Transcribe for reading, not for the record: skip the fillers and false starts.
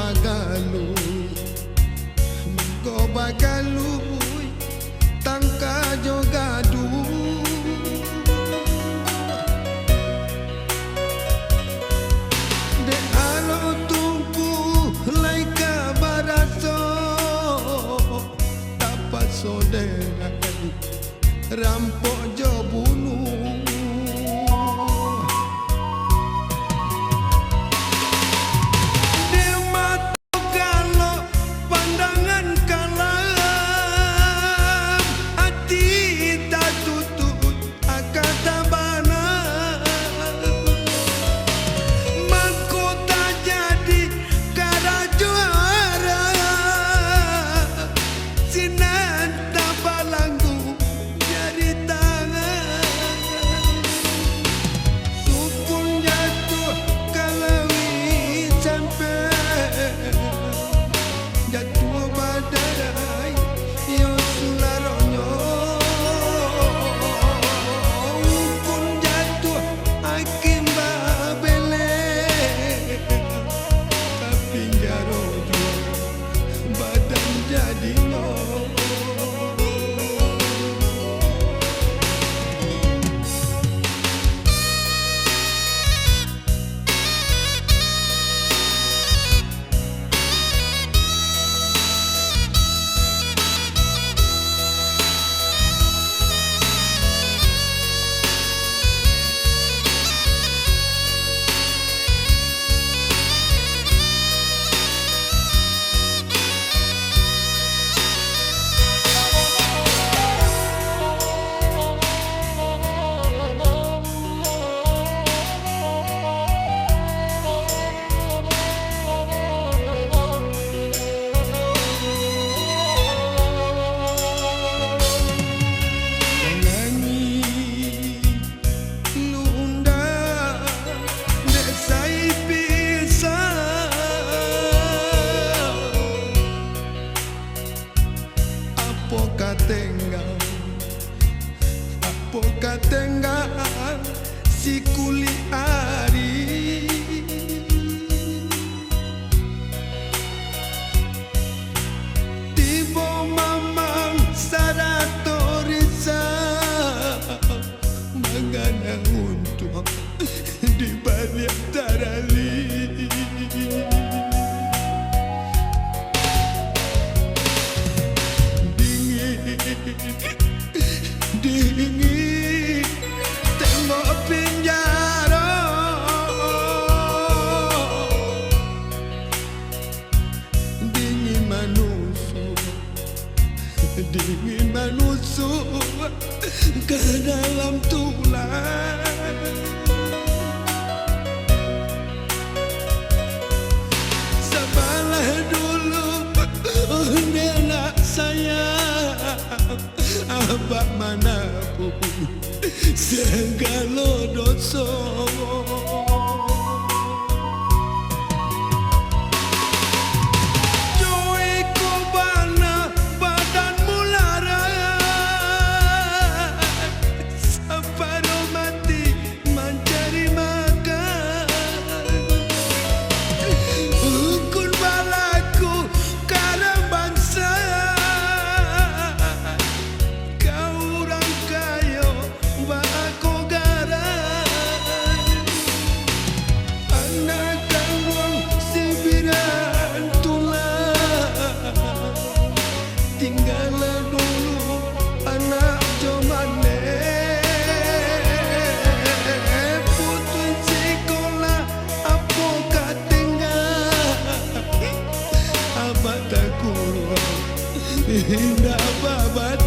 bagalu Go bagalu Tangka jo gadu De alo tungku laika baraso Tapa sodera rampok jo bunuh Apakah tengah si kuli ari Tibo mamang sarato risa Mangana untuk di balik tarali Dingin tembok penjara Dingin manusia ke dalam tulang Sabarlah dulu nenek saya Abak manapun segala dosa Joy ku bana badan mulara Separuh mati mencari makan Ukun balaku karena bangsa Tinggallah dulu anak jomane Putus sekolah apakah tinggal Abad tak kurang Indah babat